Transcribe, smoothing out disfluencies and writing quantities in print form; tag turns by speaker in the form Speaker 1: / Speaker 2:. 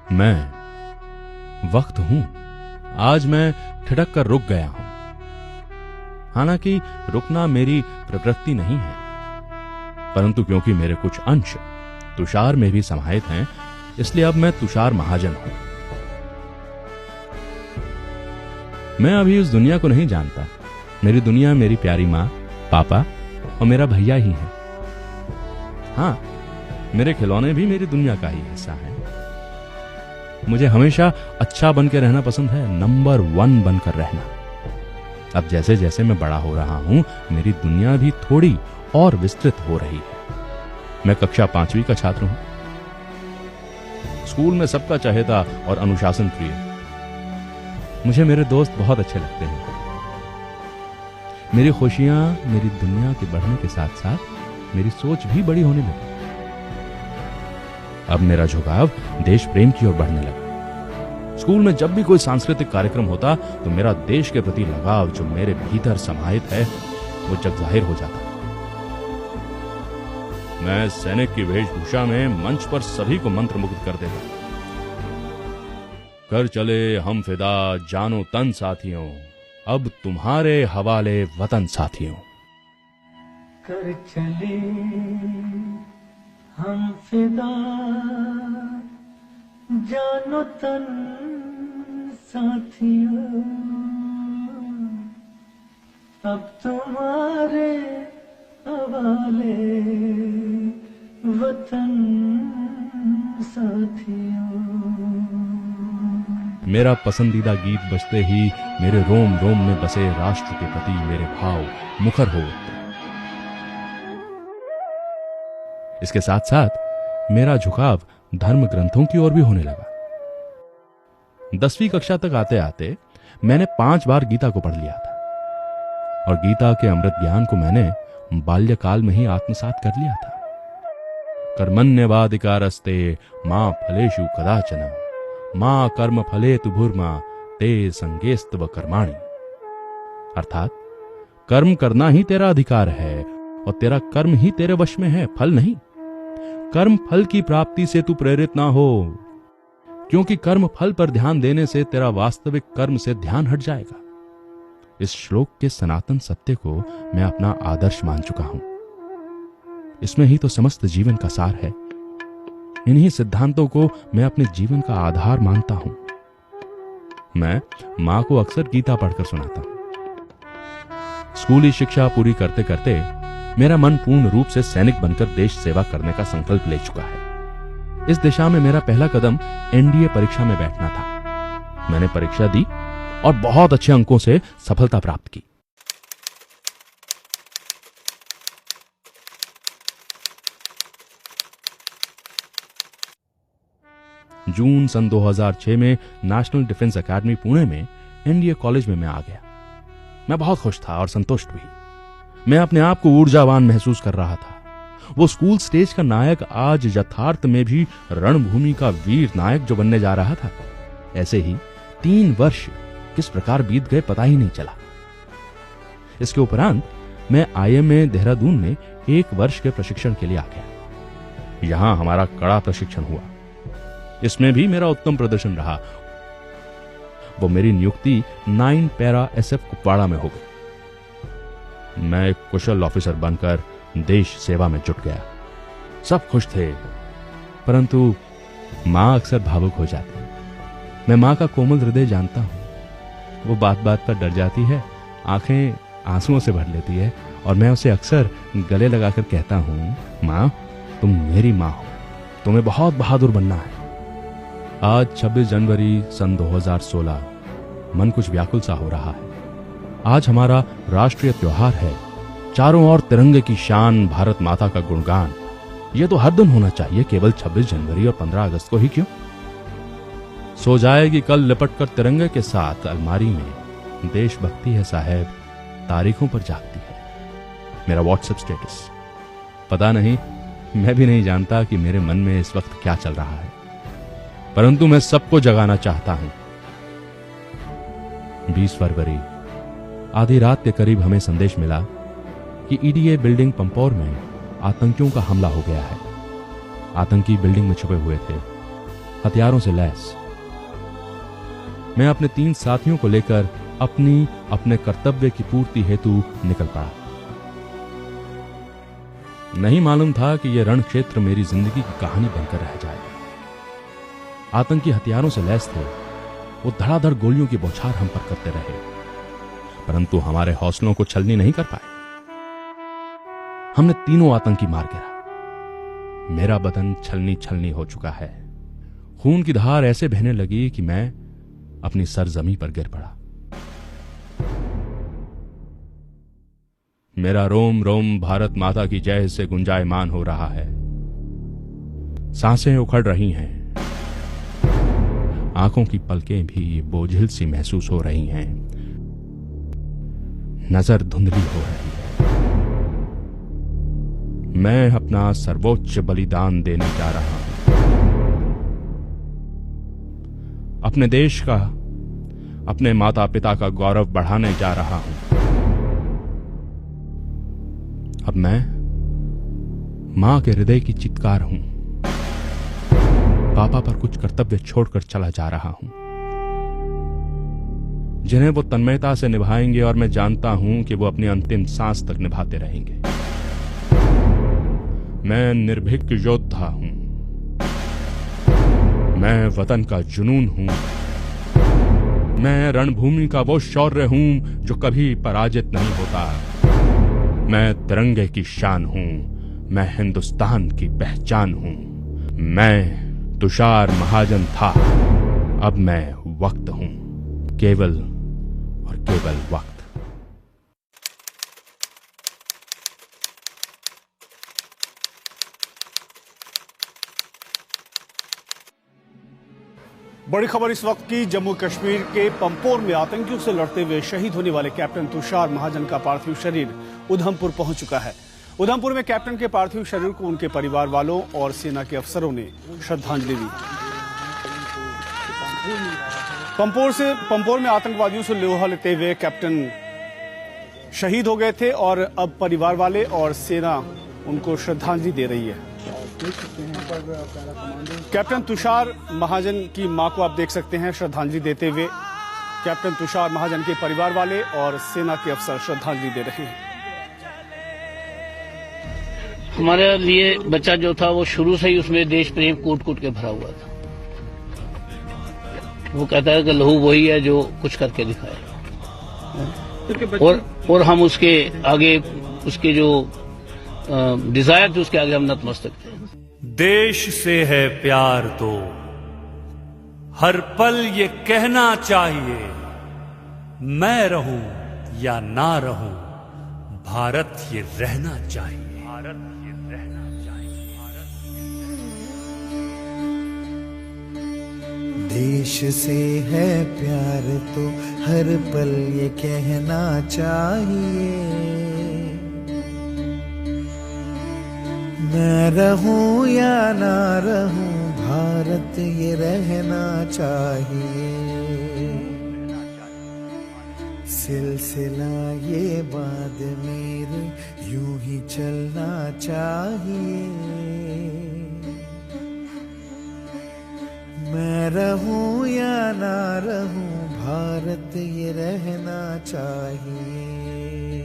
Speaker 1: मैं वक्त हूं। आज मैं ठिठक कर रुक गया हूं। हालांकि रुकना मेरी प्रवृत्ति नहीं है, परंतु क्योंकि मेरे कुछ अंश तुषार में भी समाहित हैं, इसलिए अब मैं तुषार महाजन हूं। मैं अभी उस दुनिया को नहीं जानता। मेरी दुनिया मेरी प्यारी माँ, पापा और मेरा भैया ही है। हाँ, मेरे खिलौने भी मेरी दुनिया का ही हिस्सा हैं। मुझे हमेशा अच्छा बनकर रहना पसंद है, नंबर 1 बनकर रहना। अब जैसे जैसे मैं बड़ा हो रहा हूं, मेरी दुनिया भी थोड़ी और विस्तृत हो रही है। मैं कक्षा 5वीं का छात्र हूं। स्कूल में सबका चहेता और अनुशासन प्रिय। मुझे मेरे दोस्त बहुत अच्छे लगते हैं। मेरी खुशियां मेरी दुनिया के बढ़ने के साथ साथ मेरी सोच भी बड़ी होने लगी। अब मेरा झुकाव देश प्रेम की ओर बढ़ने लगा। स्कूल में जब भी कोई सांस्कृतिक कार्यक्रम होता तो मेरा देश के प्रति लगाव जो मेरे भीतर समाहित है वो जग जाहिर हो जाता। मैं सैनिक की वेशभूषा में मंच पर सभी को मंत्रमुग्ध कर देता। कर चले हम फिदा जानो तन साथियों, अब तुम्हारे हवाले वतन साथियों।
Speaker 2: कर चले हम फिदा जानो तन साथियों, अब तुम्हारे हवाले वतन साथियों।
Speaker 1: मेरा पसंदीदा गीत बजते ही मेरे रोम रोम में बसे राष्ट्र के प्रति मेरे भाव मुखर हो उठते। इसके साथ साथ मेरा झुकाव धर्म ग्रंथों की ओर भी होने लगा। 10वीं कक्षा तक आते आते मैंने 5 बार गीता को पढ़ लिया था और गीता के अमृत ज्ञान को मैंने बाल्यकाल में ही आत्मसात कर लिया था। कर्मण्यवाधिकारस्ते मां फलेषु कदाचन मां कर्म फले तुभुर्मा ते संगेस्तव कर्माणि। अर्थात कर्म करना ही तेरा अधिकार है और तेरा कर्म ही तेरे वश में है, फल नहीं। कर्म फल की प्राप्ति से तू प्रेरित ना हो, क्योंकि कर्म फल पर ध्यान देने से तेरा वास्तविक कर्म से ध्यान हट जाएगा। इस श्लोक के सनातन सत्य को मैं अपना आदर्श मान चुका हूं। इसमें ही तो समस्त जीवन का सार है। इन्हीं सिद्धांतों को मैं अपने जीवन का आधार मानता हूं। मैं मां को अक्सर गीता पढ़कर सुनाता हूं। स्कूली शिक्षा पूरी करते करते मेरा मन पूर्ण रूप से सैनिक बनकर देश सेवा करने का संकल्प ले चुका है। इस दिशा में मेरा पहला कदम एनडीए परीक्षा में बैठना था। मैंने परीक्षा दी और बहुत अच्छे अंकों से सफलता प्राप्त की। जून सन 2006 में नेशनल डिफेंस एकेडमी पुणे में एनडीए कॉलेज में मैं आ गया। मैं बहुत खुश था और संतुष्ट भी। मैं अपने आप को ऊर्जावान महसूस कर रहा था। वो स्कूल स्टेज का नायक आज यथार्थ में भी रणभूमि का वीर नायक जो बनने जा रहा था। ऐसे ही 3 वर्ष किस प्रकार बीत गए पता ही नहीं चला। इसके उपरांत मैं आईएमए देहरादून में 1 वर्ष के प्रशिक्षण के लिए आ गया। यहां हमारा कड़ा प्रशिक्षण हुआ। इसमें भी मेरा उत्तम प्रदर्शन रहा। वो मेरी नियुक्ति 9 पैरा SF कुपवाड़ा में हो गई। मैं एक कुशल ऑफिसर बनकर देश सेवा में जुट गया। सब खुश थे, परंतु मां अक्सर भावुक हो जाती। मैं मां का कोमल हृदय जानता हूं। वो बात बात पर डर जाती है, आंखें आंसुओं से भर लेती है और मैं उसे अक्सर गले लगाकर कहता हूं, मां तुम मेरी मां हो, तुम्हें बहुत बहादुर बनना है। आज 26 जनवरी सन 2016 मन कुछ व्याकुल सा हो रहा है। आज हमारा राष्ट्रीय त्योहार है। चारों ओर तिरंगे की शान, भारत माता का गुणगान। यह तो हर दिन होना चाहिए, केवल 26 जनवरी और 15 अगस्त को ही क्यों? सो जाएगी कल लिपट कर तिरंगे के साथ अलमारी में, देशभक्ति है साहब, तारीखों पर जागती है। मेरा व्हाट्सएप स्टेटस। पता नहीं, मैं भी नहीं जानता कि मेरे मन में इस वक्त क्या चल रहा है, परंतु मैं सबको जगाना चाहता हूं। 20 फरवरी आधी रात के करीब हमें संदेश मिला कि ईडीए बिल्डिंग पंपोर में आतंकियों का हमला हो गया है। आतंकी बिल्डिंग में छुपे हुए थे। हथियारों से लैस। मैं अपने 3 साथियों को लेकर अपने कर्तव्य की पूर्ति हेतु निकल पड़ा। नहीं मालूम था कि यह रण क्षेत्र मेरी जिंदगी की कहानी बनकर रह जाएगा। आतंकी हथियारों से लैस थे। वो धड़ाधड़ गोलियों की बौछार हम पर करते रहे, परंतु हमारे हौसलों को छलनी नहीं कर पाए। हमने तीनों आतंकी मार गिरा। मेरा बदन छलनी छलनी हो चुका है। खून की धार ऐसे बहने लगी कि मैं अपनी सरजमी पर गिर पड़ा। मेरा रोम रोम भारत माता की जय से गुंजायमान हो रहा है। सांसें उखड़ रही हैं। आंखों की पलकें भी बोझिल सी महसूस हो रही हैं। नजर धुंधली हो रही है। मैं अपना सर्वोच्च बलिदान देने जा रहा हूं। अपने देश का, अपने माता पिता का गौरव बढ़ाने जा रहा हूं। अब मैं मां के हृदय की चित्कार हूं। पापा पर कुछ कर्तव्य छोड़कर चला जा रहा हूं, जिन्हें वो तन्मयता से निभाएंगे और मैं जानता हूं कि वो अपनी अंतिम सांस तक निभाते रहेंगे। मैं निर्भीक योद्धा हूं। मैं वतन का जुनून हूं। मैं रणभूमि का वो शौर्य हूं जो कभी पराजित नहीं होता। मैं तिरंगे की शान हूं। मैं हिंदुस्तान की पहचान हूं। मैं तुषार महाजन था, अब मैं वक्त हूं, केवल और केवल वक्त।
Speaker 3: बड़ी खबर इस वक्त की। जम्मू कश्मीर के पंपोर में आतंकियों से लड़ते हुए शहीद होने वाले कैप्टन तुषार महाजन का पार्थिव शरीर उधमपुर पहुंच चुका है। उधमपुर में कैप्टन के पार्थिव शरीर को उनके परिवार वालों और सेना के अफसरों ने श्रद्धांजलि दी। पंपोर में आतंकवादियों से लोहा लेते हुए कैप्टन शहीद हो गए थे और अब परिवार वाले और सेना उनको श्रद्धांजलि दे रही है। कैप्टन तुषार महाजन की मां को आप देख सकते हैं श्रद्धांजलि देते हुए। कैप्टन तुषार महाजन के परिवार वाले और सेना के अफसर श्रद्धांजलि दे रहे हैं।
Speaker 4: हमारे लिए बच्चा जो था वो शुरू से ही उसमें देश प्रेम कूट कूट के भरा हुआ था। वो कहता है कि लहू वही है जो कुछ करके दिखाएगा, और हम उसके आगे, उसके जो डिजायर थी उसके आगे हम नतमस्तक थे।
Speaker 5: देश से है प्यार तो हर पल ये कहना चाहिए, मैं रहूं या ना रहूं, भारत ये रहना चाहिए। भारत ये रहना चाहिए।
Speaker 6: देश से है प्यार तो हर पल ये कहना चाहिए, मैं रहूं या ना रहूं, भारत ये रहना चाहिए। सिलसिला ये बाद मेरे यूं ही चलना चाहिए, मैं रहूं या ना रहूं, भारत ये रहना चाहिए।